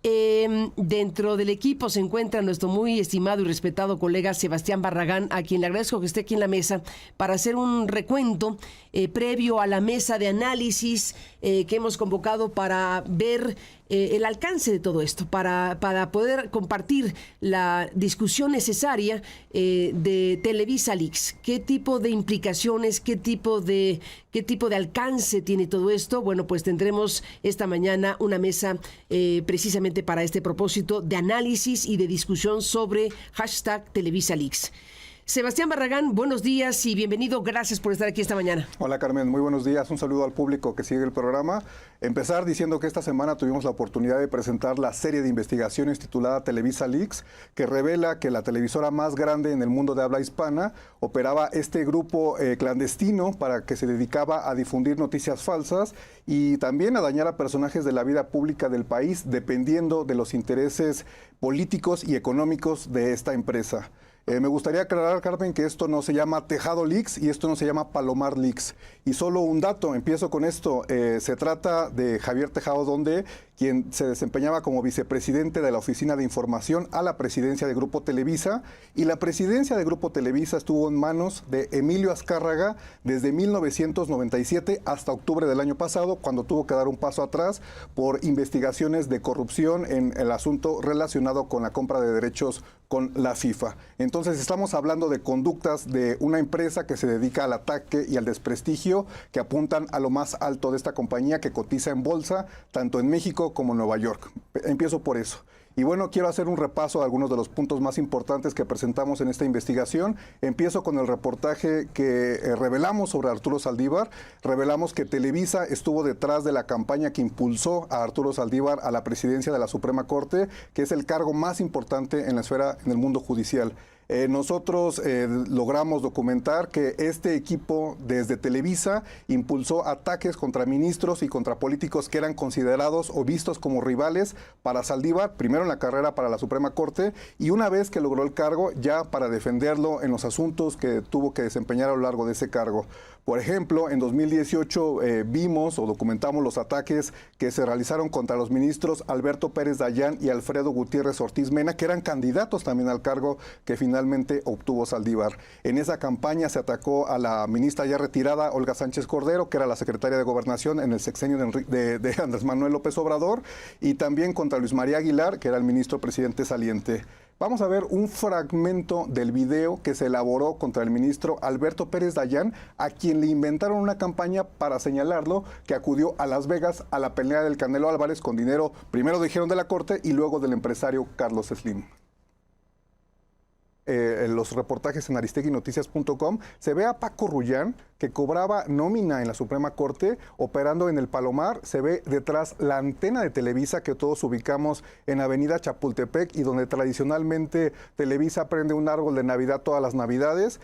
Dentro del equipo se encuentra nuestro muy estimado y respetado colega Sebastián Barragán, a quien le agradezco que esté aquí en la mesa para hacer un recuento previo a la mesa de análisis que hemos convocado para ver el alcance de todo esto, para poder compartir la discusión necesaria de Televisa Leaks. ¿Qué tipo de implicaciones, qué tipo de alcance tiene todo esto? Bueno, pues tendremos esta mañana una mesa precisamente para este propósito de análisis y de discusión sobre #Televisa Leaks. Sebastián Barragán, buenos días y bienvenido. Gracias por estar aquí esta mañana. Hola Carmen, muy buenos días. Un saludo al público que sigue el programa. Empezar diciendo que esta semana tuvimos la oportunidad de presentar la serie de investigaciones titulada Televisa Leaks, que revela que la televisora más grande en el mundo de habla hispana operaba este grupo clandestino para que se dedicaba a difundir noticias falsas y también a dañar a personajes de la vida pública del país dependiendo de los intereses políticos y económicos de esta empresa. Me gustaría aclarar, Carmen, que esto no se llama Tejado Leaks y esto no se llama Palomar Leaks. Y solo un dato, empiezo con esto. Se trata de Javier Tejado Donde, quien se desempeñaba como vicepresidente de la Oficina de Información a la presidencia de Grupo Televisa. Y la presidencia de Grupo Televisa estuvo en manos de Emilio Azcárraga desde 1997 hasta octubre del año pasado, cuando tuvo que dar un paso atrás por investigaciones de corrupción en el asunto relacionado con la compra de derechos con la FIFA. Entonces estamos hablando de conductas de una empresa que se dedica al ataque y al desprestigio, que apuntan a lo más alto de esta compañía que cotiza en bolsa, tanto en México como en Nueva York. Empiezo por eso. Y bueno, quiero hacer un repaso de algunos de los puntos más importantes que presentamos en esta investigación. Empiezo con el reportaje que revelamos sobre Arturo Saldívar. Revelamos que Televisa estuvo detrás de la campaña que impulsó a Arturo Saldívar a la presidencia de la Suprema Corte, que es el cargo más importante en la esfera, en el mundo judicial. Nosotros logramos documentar que este equipo desde Televisa impulsó ataques contra ministros y contra políticos que eran considerados o vistos como rivales para Saldívar, primero en la carrera para la Suprema Corte y una vez que logró el cargo ya para defenderlo en los asuntos que tuvo que desempeñar a lo largo de ese cargo. Por ejemplo, en 2018 vimos o documentamos los ataques que se realizaron contra los ministros Alberto Pérez Dayán y Alfredo Gutiérrez Ortiz Mena, que eran candidatos también al cargo que finalmente obtuvo Saldívar. En esa campaña se atacó a la ministra ya retirada, Olga Sánchez Cordero, que era la secretaria de Gobernación en el sexenio de Andrés Manuel López Obrador, y también contra Luis María Aguilar, que era el ministro presidente saliente. Vamos a ver un fragmento del video que se elaboró contra el ministro Alberto Pérez Dayán, a quien le inventaron una campaña para señalarlo, que acudió a Las Vegas a la pelea del Canelo Álvarez con dinero, primero dijeron de la corte y luego del empresario Carlos Slim. En los reportajes en aristeguinoticias.com se ve a Paco Rullán, que cobraba nómina en la Suprema Corte, operando en el Palomar. Se ve detrás la antena de Televisa, que todos ubicamos en Avenida Chapultepec, y donde tradicionalmente Televisa prende un árbol de Navidad todas las Navidades.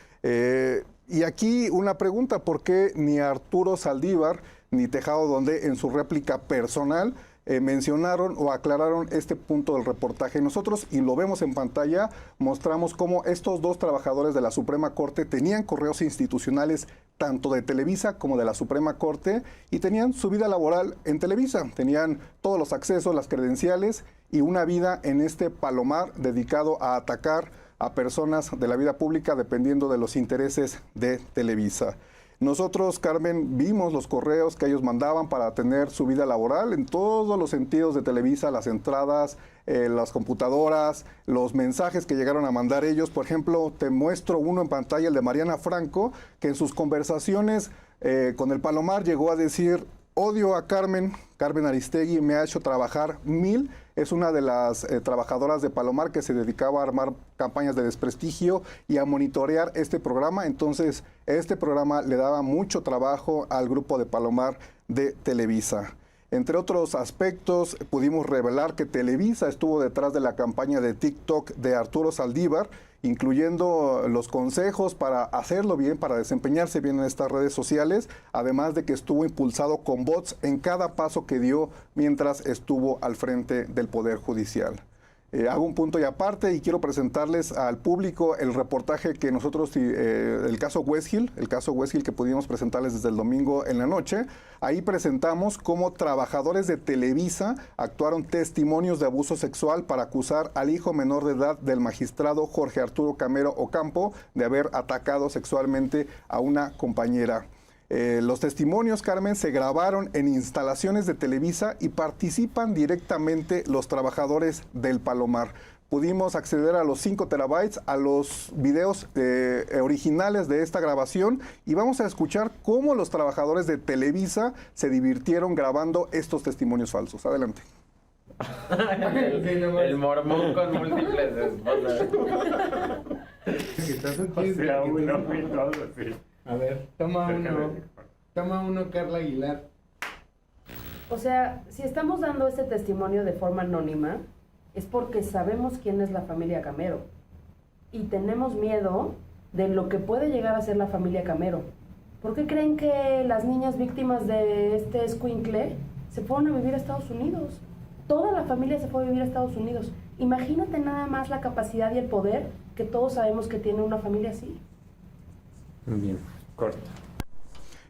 Y aquí una pregunta: ¿por qué ni Arturo Saldívar ni Tejado Donde en su réplica personal mencionaron o aclararon este punto del reportaje? Nosotros, y lo vemos en pantalla, mostramos cómo estos dos trabajadores de la Suprema Corte tenían correos institucionales tanto de Televisa como de la Suprema Corte y tenían su vida laboral en Televisa, tenían todos los accesos, las credenciales y una vida en este Palomar dedicado a atacar a personas de la vida pública dependiendo de los intereses de Televisa. Nosotros, Carmen, vimos los correos que ellos mandaban para tener su vida laboral en todos los sentidos de Televisa, las entradas, las computadoras, los mensajes que llegaron a mandar ellos. Por ejemplo, te muestro uno en pantalla, el de Mariana Franco, que en sus conversaciones con el Palomar llegó a decir: odio a Carmen Aristegui, me ha hecho trabajar 1000. Es una de las trabajadoras de Palomar que se dedicaba a armar campañas de desprestigio y a monitorear este programa. Entonces, este programa le daba mucho trabajo al grupo de Palomar de Televisa. Entre otros aspectos, pudimos revelar que Televisa estuvo detrás de la campaña de TikTok de Arturo Saldívar, incluyendo los consejos para hacerlo bien, para desempeñarse bien en estas redes sociales, además de que estuvo impulsado con bots en cada paso que dio mientras estuvo al frente del Poder Judicial. Hago un punto y aparte y quiero presentarles al público el reportaje que nosotros, el caso West Hill que pudimos presentarles desde el domingo en la noche. Ahí presentamos cómo trabajadores de Televisa actuaron testimonios de abuso sexual para acusar al hijo menor de edad del magistrado Jorge Arturo Camero Ocampo de haber atacado sexualmente a una compañera. Los testimonios, Carmen, se grabaron en instalaciones de Televisa y participan directamente los trabajadores del Palomar. Pudimos acceder a los 5 terabytes, a los videos originales de esta grabación y vamos a escuchar cómo los trabajadores de Televisa se divirtieron grabando estos testimonios falsos. Adelante. El mormón con múltiples esposas. A ver, toma uno, Carla Aguilar. O sea, si estamos dando este testimonio de forma anónima, es porque sabemos quién es la familia Camero. Y tenemos miedo de lo que puede llegar a ser la familia Camero. ¿Por qué creen que las niñas víctimas de este escuincle se fueron a vivir a Estados Unidos? Toda la familia se fue a vivir a Estados Unidos. Imagínate nada más la capacidad y el poder que todos sabemos que tiene una familia así. Muy bien, corto.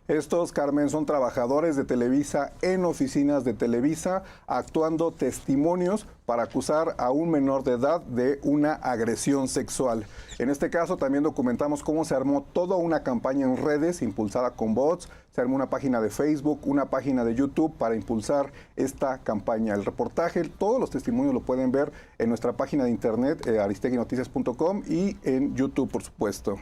Estos, Carmen, son trabajadores de Televisa en oficinas de Televisa actuando testimonios para acusar a un menor de edad de una agresión sexual. En este caso también documentamos cómo se armó toda una campaña en redes impulsada con bots, se armó una página de Facebook, una página de YouTube para impulsar esta campaña. El reportaje, todos los testimonios lo pueden ver en nuestra página de internet, aristeguinoticias.com y en YouTube, por supuesto.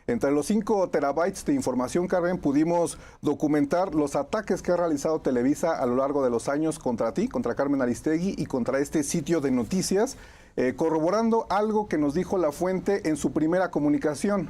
Entre los 5 terabytes de información, Carmen, pudimos documentar los ataques que ha realizado Televisa a lo largo de los años contra ti, contra Carmen Aristegui y contra este sitio de noticias, corroborando algo que nos dijo la fuente en su primera comunicación.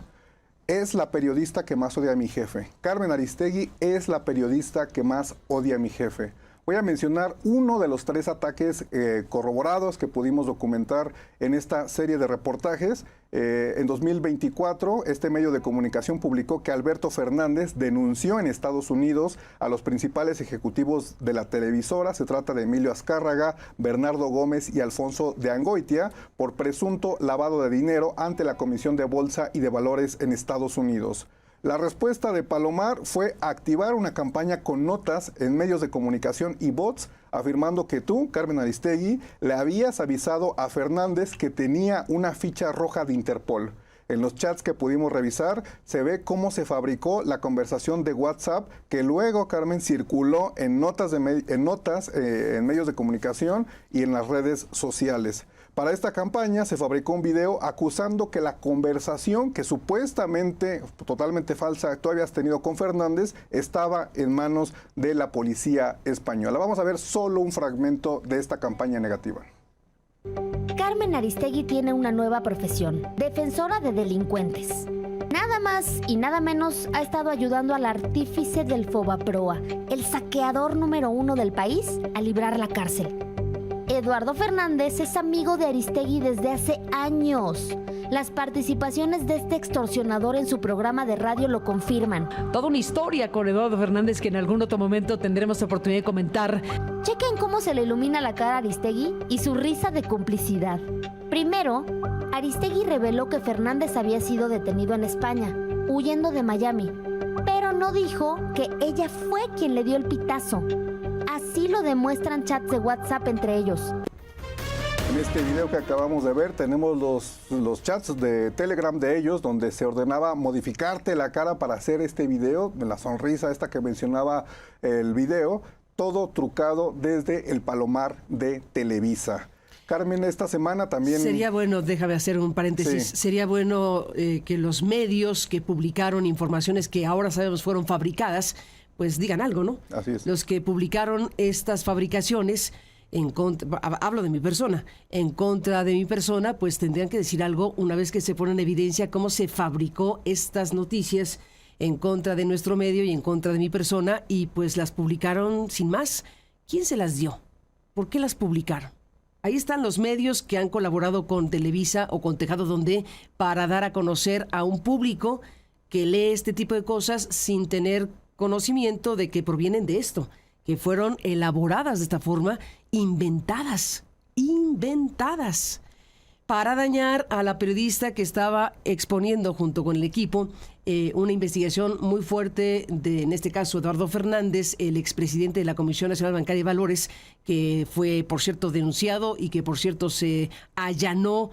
Es la periodista que más odia a mi jefe. Carmen Aristegui es la periodista que más odia a mi jefe. Voy a mencionar uno de los 3 ataques corroborados que pudimos documentar en esta serie de reportajes. En 2024, este medio de comunicación publicó que Alberto Fernández denunció en Estados Unidos a los principales ejecutivos de la televisora. Se trata de Emilio Azcárraga, Bernardo Gómez y Alfonso de Angoitia por presunto lavado de dinero ante la Comisión de Bolsa y de Valores en Estados Unidos. La respuesta de Palomar fue activar una campaña con notas en medios de comunicación y bots, afirmando que tú, Carmen Aristegui, le habías avisado a Fernández que tenía una ficha roja de Interpol. En los chats que pudimos revisar, se ve cómo se fabricó la conversación de WhatsApp, que luego, Carmen, circuló en en medios de comunicación y en las redes sociales. Para esta campaña se fabricó un video acusando que la conversación que supuestamente, totalmente falsa, tú habías tenido con Fernández, estaba en manos de la policía española. Vamos a ver solo un fragmento de esta campaña negativa. Carmen Aristegui tiene una nueva profesión, defensora de delincuentes. Nada más y nada menos ha estado ayudando al artífice del Fobaproa, el saqueador número 1 del país, a librar la cárcel. Eduardo Fernández es amigo de Aristegui desde hace años. Las participaciones de este extorsionador en su programa de radio lo confirman. Toda una historia con Eduardo Fernández que en algún otro momento tendremos oportunidad de comentar. Chequen cómo se le ilumina la cara a Aristegui y su risa de complicidad. Primero, Aristegui reveló que Fernández había sido detenido en España, huyendo de Miami, pero no dijo que ella fue quien le dio el pitazo. Así lo demuestran chats de WhatsApp entre ellos. En este video que acabamos de ver tenemos los chats de Telegram de ellos donde se ordenaba modificarte la cara para hacer este video, la sonrisa esta que mencionaba el video, todo trucado desde el Palomar de Televisa. Carmen, esta semana también... Sería bueno, déjame hacer un paréntesis, sí. Sería bueno que los medios que publicaron informaciones que ahora sabemos fueron fabricadas, pues digan algo, ¿no? Así es. Los que publicaron estas fabricaciones, hablo de mi persona, en contra de mi persona, pues tendrían que decir algo una vez que se pone en evidencia cómo se fabricó estas noticias en contra de nuestro medio y en contra de mi persona, y pues las publicaron sin más. ¿Quién se las dio? ¿Por qué las publicaron? Ahí están los medios que han colaborado con Televisa o con Tejado Donde para dar a conocer a un público que lee este tipo de cosas sin tener conocimiento de que provienen de esto, que fueron elaboradas de esta forma, inventadas. inventadas para dañar a la periodista que estaba exponiendo junto con el equipo una investigación muy fuerte de, en este caso, Eduardo Fernández, el expresidente de la Comisión Nacional Bancaria y Valores, que fue, por cierto, denunciado y que, por cierto, se allanó,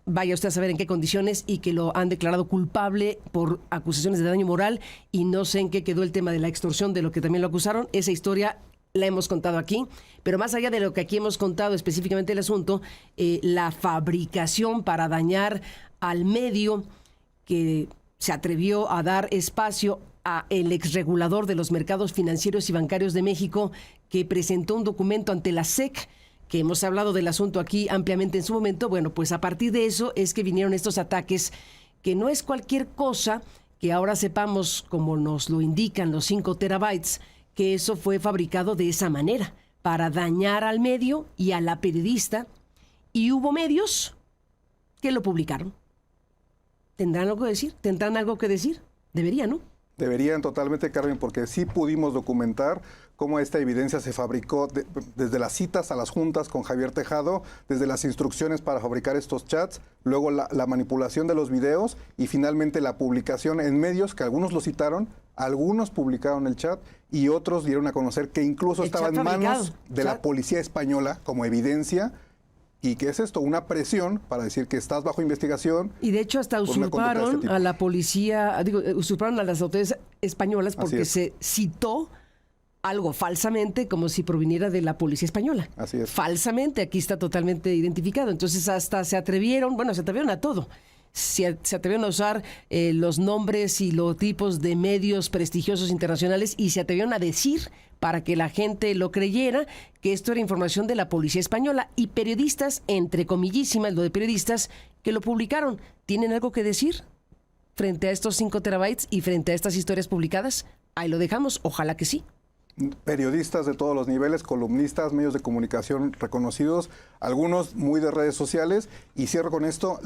vaya usted a saber en qué condiciones, y que lo han declarado culpable por acusaciones de daño moral, y no sé en qué quedó el tema de la extorsión, de lo que también lo acusaron. Esa historia la hemos contado aquí, pero más allá de lo que aquí hemos contado específicamente el asunto, la fabricación para dañar al medio que se atrevió a dar espacio a el exregulador de los mercados financieros y bancarios de México, que presentó un documento ante la SEC, que hemos hablado del asunto aquí ampliamente en su momento. Bueno, pues a partir de eso es que vinieron estos ataques, que no es cualquier cosa, que ahora sepamos, como nos lo indican los 5 terabytes, que eso fue fabricado de esa manera, para dañar al medio y a la periodista, y hubo medios que lo publicaron. ¿Tendrán algo que decir? ¿Tendrán algo que decir? Deberían, ¿no? Deberían totalmente, Carmen, porque sí pudimos documentar cómo esta evidencia se fabricó desde las citas a las juntas con Javier Tejado, desde las instrucciones para fabricar estos chats, luego la manipulación de los videos y finalmente la publicación en medios, que algunos lo citaron, algunos publicaron el chat y otros dieron a conocer que incluso estaba en manos de la policía española como evidencia. ¿Y qué es esto? Una presión para decir que estás bajo investigación. Y de hecho hasta usurparon a la policía, usurparon a las autoridades españolas porque se citó algo falsamente como si proviniera de la policía española. Así es. Falsamente, aquí está totalmente identificado. Entonces hasta se atrevieron a todo. Se atrevieron a usar los nombres y los tipos de medios prestigiosos internacionales y se atrevieron a decir, para que la gente lo creyera, que esto era información de la policía española, y periodistas, entre comillísimas, lo de periodistas, que lo publicaron. ¿Tienen algo que decir frente a estos 5 terabytes y frente a estas historias publicadas? Ahí lo dejamos, ojalá que sí. Periodistas de todos los niveles, columnistas, medios de comunicación reconocidos, algunos muy de redes sociales, y cierro con esto,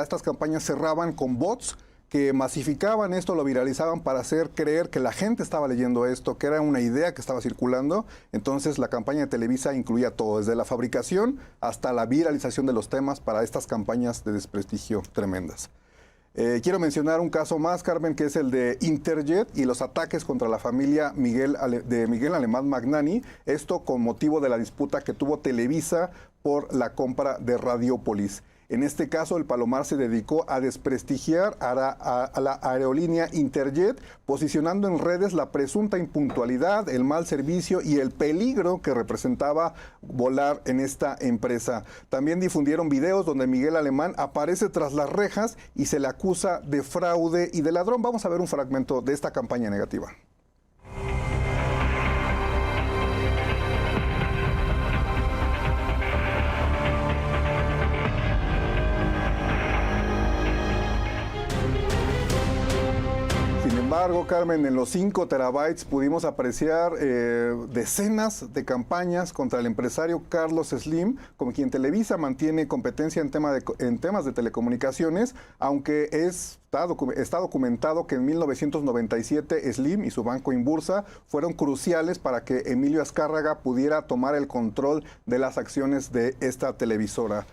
estas campañas cerraban con bots que masificaban esto, lo viralizaban para hacer creer que la gente estaba leyendo esto, que era una idea que estaba circulando. Entonces la campaña de Televisa incluía todo, desde la fabricación hasta la viralización de los temas para estas campañas de desprestigio tremendas. Quiero mencionar un caso más, Carmen, que es el de Interjet y los ataques contra la familia de Miguel Alemán Magnani, esto con motivo de la disputa que tuvo Televisa por la compra de Radiopolis. En este caso, el Palomar se dedicó a desprestigiar a la aerolínea Interjet, posicionando en redes la presunta impuntualidad, el mal servicio y el peligro que representaba volar en esta empresa. También difundieron videos donde Miguel Alemán aparece tras las rejas y se le acusa de fraude y de ladrón. Vamos a ver un fragmento de esta campaña negativa. Sin embargo, Carmen, en los 5 terabytes pudimos apreciar decenas de campañas contra el empresario Carlos Slim, con quien Televisa mantiene competencia en temas de telecomunicaciones, aunque está documentado que en 1997 Slim y su banco Inbursa fueron cruciales para que Emilio Azcárraga pudiera tomar el control de las acciones de esta televisora.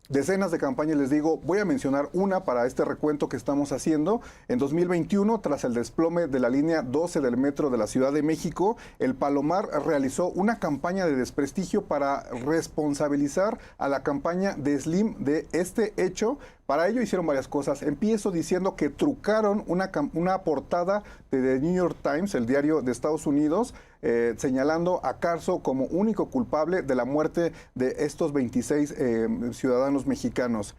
Decenas de campañas, les digo, voy a mencionar una para este recuento que estamos haciendo. En 2021, tras el desplome de la línea 12 del metro de la Ciudad de México, el Palomar realizó una campaña de desprestigio para responsabilizar a la campaña de Slim de este hecho. Para ello hicieron varias cosas. Empiezo diciendo que trucaron una portada de The New York Times, el diario de Estados Unidos, señalando a Carso como único culpable de la muerte de estos 26 ciudadanos mexicanos.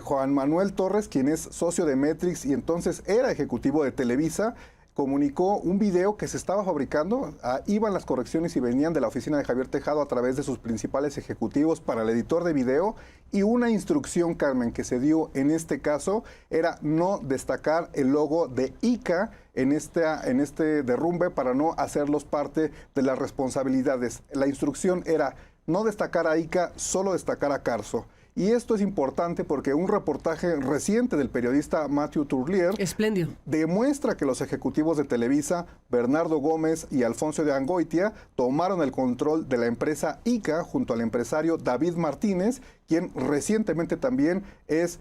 Juan Manuel Torres, quien es socio de Metrix y entonces era ejecutivo de Televisa, comunicó un video que se estaba fabricando. Iban las correcciones y venían de la oficina de Javier Tejado a través de sus principales ejecutivos para el editor de video, y una instrucción, Carmen, que se dio en este caso era no destacar el logo de ICA en este derrumbe para no hacerlos parte de las responsabilidades. La instrucción era: no destacar a ICA, solo destacar a Carso. Y esto es importante porque un reportaje reciente del periodista Matthew Turlier Espléndido. demuestra que los ejecutivos de Televisa, Bernardo Gómez y Alfonso de Angoitia, tomaron el control de la empresa ICA junto al empresario David Martínez, quien recientemente también se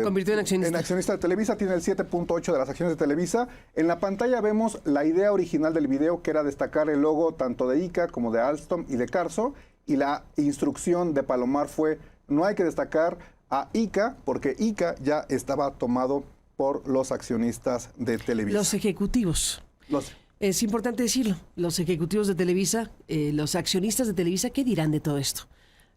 convirtió en accionista. accionista de Televisa, tiene el 7.8 de las acciones de Televisa. En la pantalla vemos la idea original del video, que era destacar el logo tanto de ICA como de Alstom y de Carso. Y la instrucción de Palomar fue: no hay que destacar a ICA porque ICA ya estaba tomado por los accionistas de Televisa. Los ejecutivos. Es importante decirlo. Los ejecutivos de Televisa, los accionistas de Televisa, ¿qué dirán de todo esto?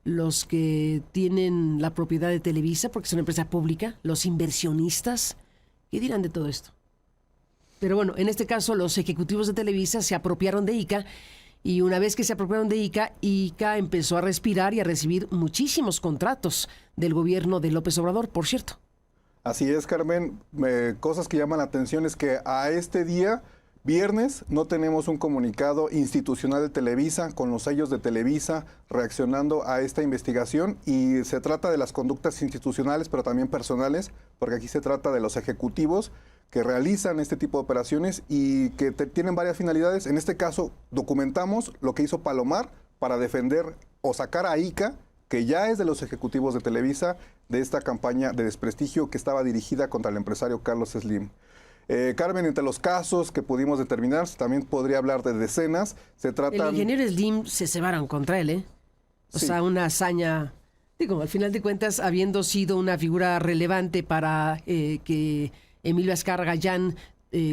Los que tienen la propiedad de Televisa porque es una empresa pública, los inversionistas, ¿qué dirán de todo esto? Pero bueno, en este caso los ejecutivos de Televisa se apropiaron de ICA. Y una vez que se apropiaron de ICA, ICA empezó a respirar y a recibir muchísimos contratos del gobierno de López Obrador, por cierto. Así es, Carmen. Cosas que llaman la atención es que a este día, viernes, no tenemos un comunicado institucional de Televisa con los sellos de Televisa reaccionando a esta investigación. Y se trata de las conductas institucionales, pero también personales, porque aquí se trata de los ejecutivos que realizan este tipo de operaciones y que tienen varias finalidades. En este caso, documentamos lo que hizo Palomar para defender o sacar a ICA, que ya es de los ejecutivos de Televisa, de esta campaña de desprestigio que estaba dirigida contra el empresario Carlos Slim. Carmen, entre los casos que pudimos determinar, también podría hablar de decenas. Se trata. El ingeniero Slim se cebaron contra él, ¿eh? O Sí. sea, una hazaña, digo, al final de cuentas, habiendo sido una figura relevante para que Emilio Azcárraga Gallán,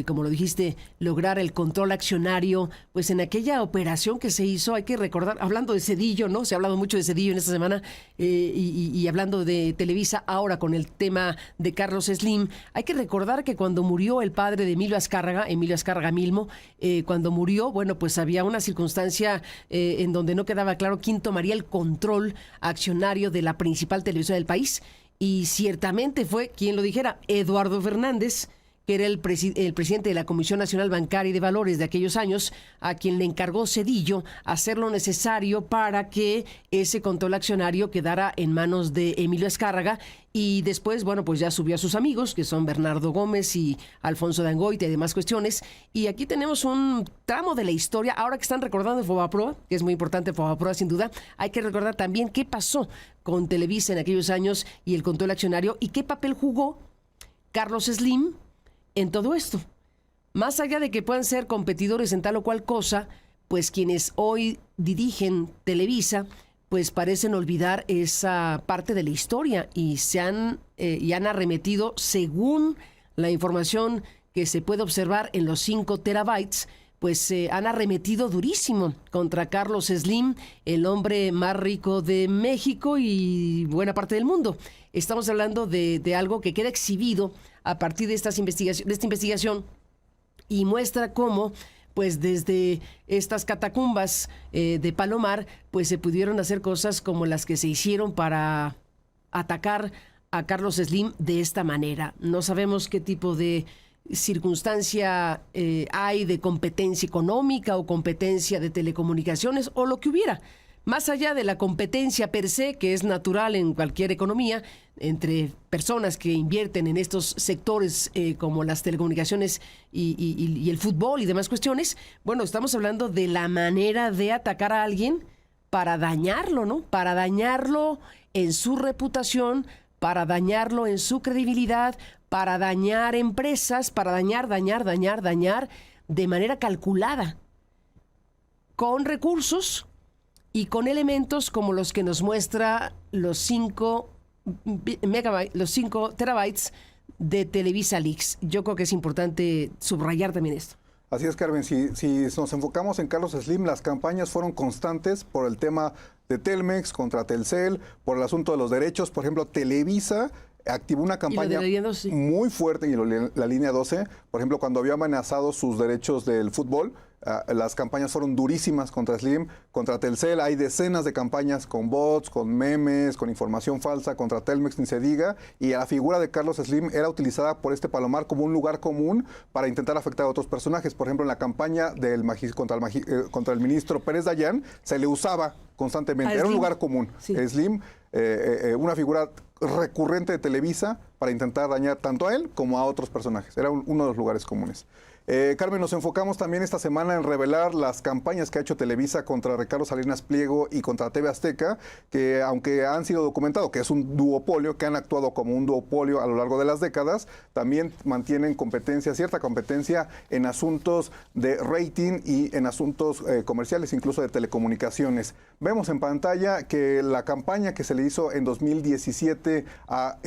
como lo dijiste, lograr el control accionario, pues en aquella operación que se hizo, hay que recordar, hablando de Zedillo, ¿no? Se ha hablado mucho de Zedillo en esta semana, y hablando de Televisa ahora con el tema de Carlos Slim, hay que recordar que cuando murió el padre de Emilio Azcárraga Milmo, cuando murió, bueno, pues había una circunstancia en donde no quedaba claro quién tomaría el control accionario de la principal televisora del país, y ciertamente fue, quien lo dijera, Eduardo Fernández, que era el presidente de la Comisión Nacional Bancaria y de Valores de aquellos años, a quien le encargó Zedillo hacer lo necesario para que ese control accionario quedara en manos de Emilio Azcárraga. Y después, bueno, pues ya subió a sus amigos, que son Bernardo Gómez y Alfonso de Angoitia y demás cuestiones. Y aquí tenemos un tramo de la historia. Ahora que están recordando Fobaproa, que es muy importante Fobaproa sin duda, hay que recordar también qué pasó con Televisa en aquellos años y el control accionario y qué papel jugó Carlos Slim en todo esto. Más allá de que puedan ser competidores en tal o cual cosa, pues quienes hoy dirigen Televisa, pues parecen olvidar esa parte de la historia y han arremetido, según la información que se puede observar en los 5 terabytes, pues han arremetido durísimo contra Carlos Slim, el hombre más rico de México y buena parte del mundo. Estamos hablando de algo que queda exhibido a partir de esta investigación y muestra cómo, pues desde estas catacumbas de Palomar, pues se pudieron hacer cosas como las que se hicieron para atacar a Carlos Slim de esta manera. No sabemos qué tipo de circunstancia hay de competencia económica o competencia de telecomunicaciones o lo que hubiera. Más allá de la competencia per se, que es natural en cualquier economía, entre personas que invierten en estos sectores como las telecomunicaciones y el fútbol y demás cuestiones, bueno, estamos hablando de la manera de atacar a alguien para dañarlo, ¿no? Para dañarlo en su reputación, para dañarlo en su credibilidad, para dañar empresas, para dañar de manera calculada, con recursos y con elementos como los que nos muestra los 5 terabytes de Televisa Leaks. Yo creo que es importante subrayar también esto. Así es, Carmen. Si nos enfocamos en Carlos Slim, las campañas fueron constantes por el tema de Telmex contra Telcel, por el asunto de los derechos. Por ejemplo, Televisa activó una campaña muy fuerte, y la línea 12, por ejemplo, cuando había amenazado sus derechos del fútbol, Las campañas fueron durísimas contra Slim, contra Telcel. Hay decenas de campañas con bots, con memes, con información falsa, contra Telmex ni se diga. Y la figura de Carlos Slim era utilizada por este Palomar como un lugar común para intentar afectar a otros personajes. Por ejemplo, en la campaña contra el ministro Pérez Dayán se le usaba constantemente. Era un lugar común. Sí. Slim, una figura recurrente de Televisa para intentar dañar tanto a él como a otros personajes. Era uno de los lugares comunes. Carmen, nos enfocamos también esta semana en revelar las campañas que ha hecho Televisa contra Ricardo Salinas Pliego y contra TV Azteca, que aunque han sido documentados que es un duopolio, que han actuado como un duopolio a lo largo de las décadas, también mantienen cierta competencia en asuntos de rating y en asuntos comerciales, incluso de telecomunicaciones. Vemos en pantalla que la campaña que se le hizo en 2017 a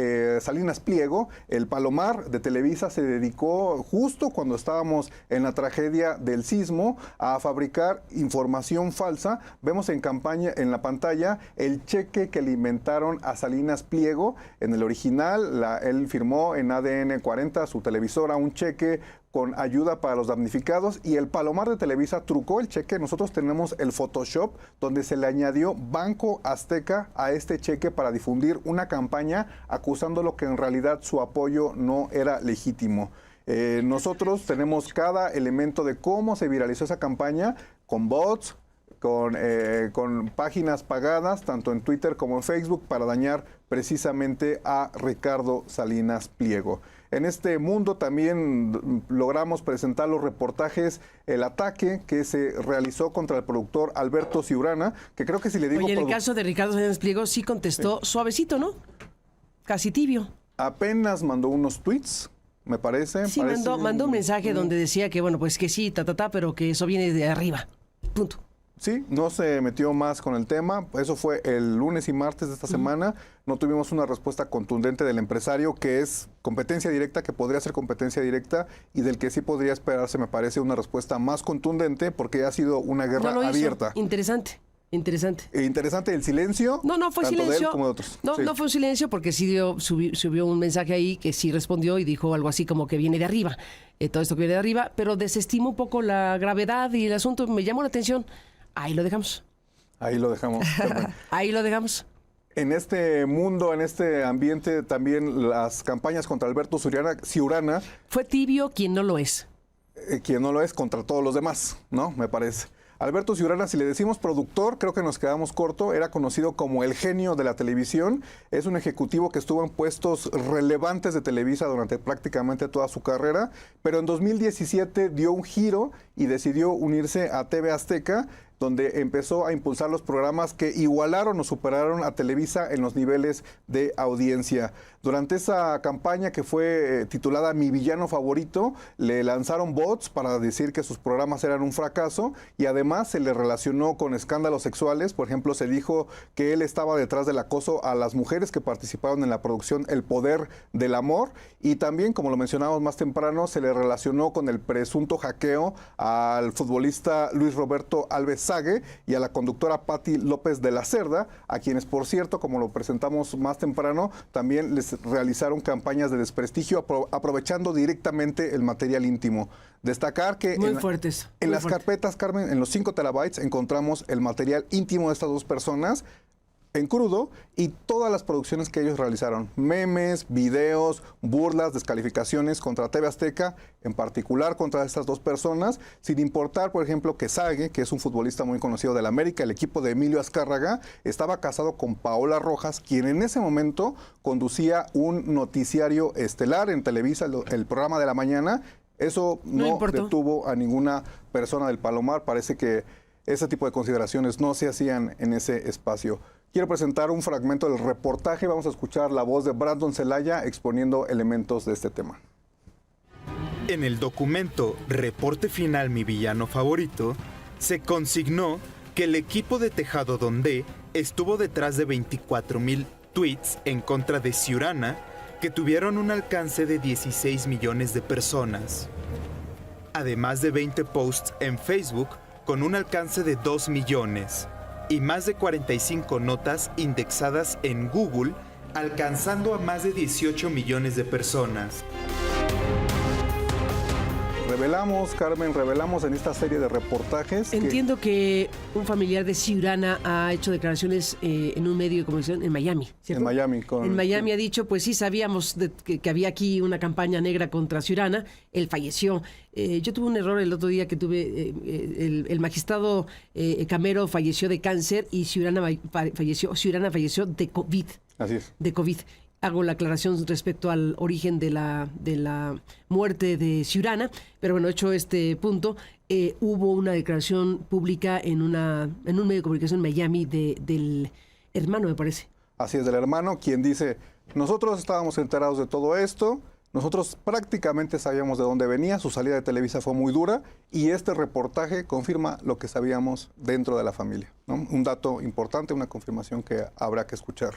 Salinas Pliego, el Palomar de Televisa se dedicó justo cuando estábamos en la tragedia del sismo a fabricar información falsa. Vemos en la pantalla el cheque que le inventaron a Salinas Pliego. En el original, él firmó en ADN 40, su televisora, un cheque con ayuda para los damnificados, y el Palomar de Televisa trucó el cheque. Nosotros tenemos el Photoshop donde se le añadió Banco Azteca a este cheque para difundir una campaña acusándolo que en realidad su apoyo no era legítimo. Nosotros tenemos cada elemento de cómo se viralizó esa campaña, con bots, con páginas pagadas, tanto en Twitter como en Facebook, para dañar precisamente a Ricardo Salinas Pliego. En este mundo también logramos presentar los reportajes, el ataque que se realizó contra el productor Alberto Ciurana, que creo que si le digo... Oye, en el caso de Ricardo Salinas Pliego sí contestó suavecito, ¿no? Casi tibio. Apenas mandó unos tweets, me parece. Sí, mandó un mensaje donde decía que, bueno, pues que sí, pero que eso viene de arriba. Punto. Sí, no se metió más con el tema. Eso fue el lunes y martes de esta semana. No tuvimos una respuesta contundente del empresario, que es competencia directa, que podría ser competencia directa, y del que sí podría esperarse, me parece, una respuesta más contundente, porque ha sido una guerra abierta. Interesante. Interesante el silencio. No fue tanto silencio. De él como de otros. No fue un silencio, porque sí subió un mensaje ahí que sí respondió y dijo algo así como que viene de arriba. Todo esto que viene de arriba, pero desestima un poco la gravedad y el asunto. Me llamó la atención. Ahí lo dejamos. Ahí lo dejamos. Ahí lo dejamos. En este mundo, en este ambiente, también las campañas contra Alberto Ciurana. Fue tibio quien no lo es. Quien no lo es contra todos los demás, ¿no? Me parece. Alberto Ciurana, si le decimos productor, creo que nos quedamos corto. Era conocido como el genio de la televisión. Es un ejecutivo que estuvo en puestos relevantes de Televisa durante prácticamente toda su carrera, pero en 2017 dio un giro y decidió unirse a TV Azteca, donde empezó a impulsar los programas que igualaron o superaron a Televisa en los niveles de audiencia. Durante esa campaña, que fue titulada Mi Villano Favorito, le lanzaron bots para decir que sus programas eran un fracaso, y además se le relacionó con escándalos sexuales. Por ejemplo, se dijo que él estaba detrás del acoso a las mujeres que participaron en la producción El Poder del Amor, y también, como lo mencionábamos más temprano, se le relacionó con el presunto hackeo al futbolista Luis Roberto Alves Sague y a la conductora Patti López de la Cerda, a quienes, por cierto, como lo presentamos más temprano, también les realizaron campañas de desprestigio aprovechando directamente el material íntimo. Destacar que en las carpetas, Carmen, en los 5 terabytes encontramos el material íntimo de estas dos personas en crudo, y todas las producciones que ellos realizaron: memes, videos, burlas, descalificaciones contra TV Azteca, en particular contra estas dos personas, sin importar, por ejemplo, que Sague, que es un futbolista muy conocido del América, el equipo de Emilio Azcárraga, estaba casado con Paola Rojas, quien en ese momento conducía un noticiario estelar en Televisa, el programa de la mañana. Eso no detuvo a ninguna persona del Palomar. Parece que ese tipo de consideraciones no se hacían en ese espacio. Quiero presentar un fragmento del reportaje. Vamos a escuchar la voz de Brandon Celaya exponiendo elementos de este tema. En el documento Reporte Final Mi Villano Favorito, se consignó que el equipo de Tejado Donde estuvo detrás de 24,000 tweets en contra de Ciurana, que tuvieron un alcance de 16 millones de personas. Además de 20 posts en Facebook con un alcance de 2 millones. Y más de 45 notas indexadas en Google, alcanzando a más de 18 millones de personas. revelamos, Carmen, revelamos en esta serie de reportajes. Entiendo que un familiar de Ciurana ha hecho declaraciones en un medio de comunicación en Miami, ¿cierto? En Miami. En Miami ha dicho, pues sí, sabíamos que había aquí una campaña negra contra Ciurana. Él falleció. Yo tuve un error el otro día que tuve, el magistrado Camero falleció de cáncer y Ciurana falleció de COVID. Así es. De COVID. Hago la aclaración respecto al origen de la muerte de Ciurana, pero bueno, hecho este punto, hubo una declaración pública en un medio de comunicación en Miami del hermano, me parece. Así es, del hermano, quien dice, nosotros estábamos enterados de todo esto, nosotros prácticamente sabíamos de dónde venía, su salida de Televisa fue muy dura y este reportaje confirma lo que sabíamos dentro de la familia, ¿no? Un dato importante, una confirmación que habrá que escuchar.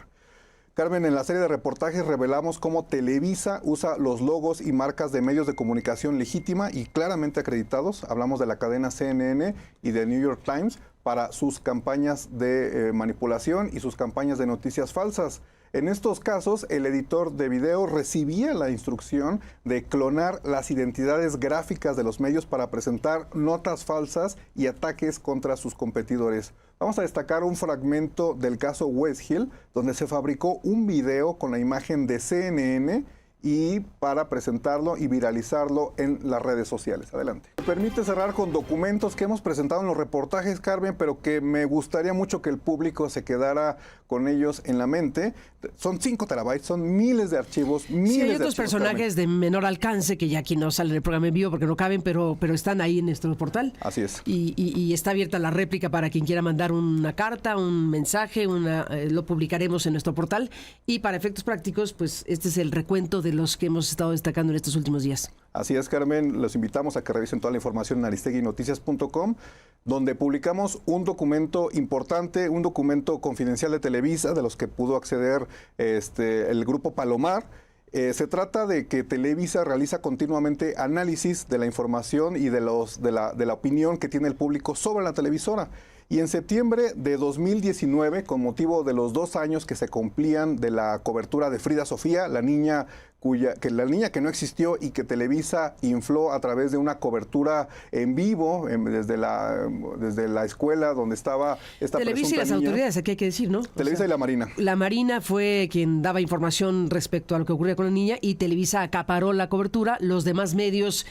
Carmen, en la serie de reportajes revelamos cómo Televisa usa los logos y marcas de medios de comunicación legítima y claramente acreditados, hablamos de la cadena CNN y de New York Times, para sus campañas de manipulación y sus campañas de noticias falsas. En estos casos, el editor de video recibía la instrucción de clonar las identidades gráficas de los medios para presentar notas falsas y ataques contra sus competidores. Vamos a destacar un fragmento del caso West Hill, donde se fabricó un video con la imagen de CNN y para presentarlo y viralizarlo en las redes sociales. Adelante. Me permite cerrar con documentos que hemos presentado en los reportajes, Carmen, pero que me gustaría mucho que el público se quedara con ellos en la mente. Son 5 terabytes, son miles de archivos, miles sí, hay de otros archivos, personajes Carmen. de menor alcance que ya aquí no salen en el programa en vivo porque no caben, pero están ahí en nuestro portal. Así es. Y está abierta la réplica para quien quiera mandar una carta, un mensaje, lo publicaremos en nuestro portal. Y para efectos prácticos, pues este es el recuento de los que hemos estado destacando en estos últimos días. Así es, Carmen, los invitamos a que revisen toda la información en aristeguinoticias.com, donde publicamos un documento importante, un documento confidencial de Televisa, de los que pudo acceder el grupo Palomar. Se trata de que Televisa realiza continuamente análisis de la información y de la opinión que tiene el público sobre la televisora. Y en septiembre de 2019, con motivo de los 2 años que se cumplían de la cobertura de Frida Sofía, la niña que no existió y que Televisa infló a través de una cobertura en vivo desde la escuela donde estaba esta Televisa y las niña. autoridades, aquí hay que decir, ¿no? Televisa y la Marina. La Marina fue quien daba información respecto a lo que ocurría con la niña y Televisa acaparó la cobertura. Los demás medios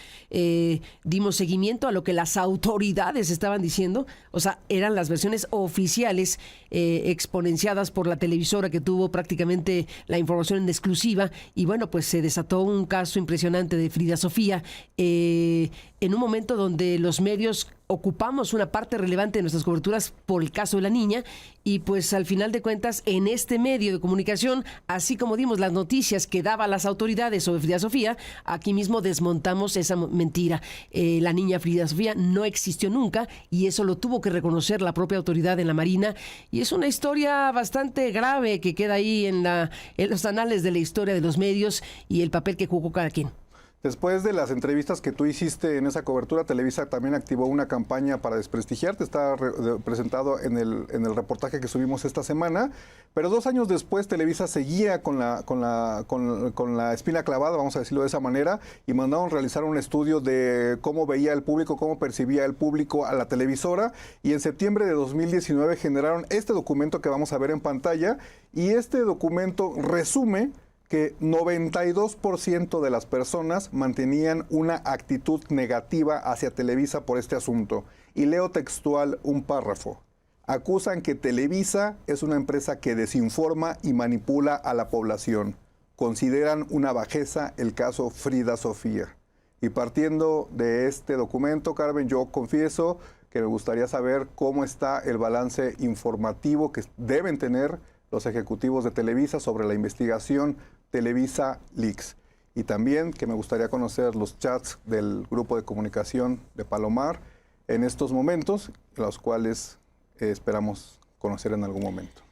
dimos seguimiento a lo que las autoridades estaban diciendo. O sea, eran las versiones oficiales exponenciadas por la televisora que tuvo prácticamente la información en exclusiva. Y bueno, pues se desató un caso impresionante de Frida Sofía en un momento donde los medios ocupamos una parte relevante de nuestras coberturas por el caso de la niña y pues al final de cuentas en este medio de comunicación, así como dimos las noticias que daban las autoridades sobre Frida Sofía, aquí mismo desmontamos esa mentira. La niña Frida Sofía no existió nunca y eso lo tuvo que reconocer la propia autoridad en la Marina y es una historia bastante grave que queda ahí en los anales de la historia de los medios y el papel que jugó cada quien. Después de las entrevistas que tú hiciste en esa cobertura, Televisa también activó una campaña para desprestigiarte. Está presentado en el reportaje que subimos esta semana. Pero 2 años después, Televisa seguía con la espina clavada, vamos a decirlo de esa manera, y mandaron realizar un estudio de cómo veía el público, cómo percibía el público a la televisora. Y en septiembre de 2019 generaron este documento que vamos a ver en pantalla. Y este documento resume que 92% de las personas mantenían una actitud negativa hacia Televisa por este asunto. Y leo textual un párrafo. Acusan que Televisa es una empresa que desinforma y manipula a la población. Consideran una bajeza el caso Frida Sofía. Y partiendo de este documento, Carmen, yo confieso que me gustaría saber cómo está el balance informativo que deben tener los ejecutivos de Televisa sobre la investigación Televisa Leaks. Y también que me gustaría conocer los chats del grupo de comunicación de Palomar en estos momentos, los cuales esperamos conocer en algún momento.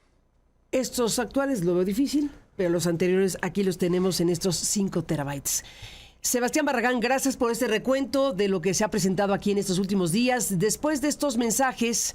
Estos actuales lo veo difícil, pero los anteriores aquí los tenemos en estos 5 terabytes. Sebastián Barragán, gracias por este recuento de lo que se ha presentado aquí en estos últimos días. Después de estos mensajes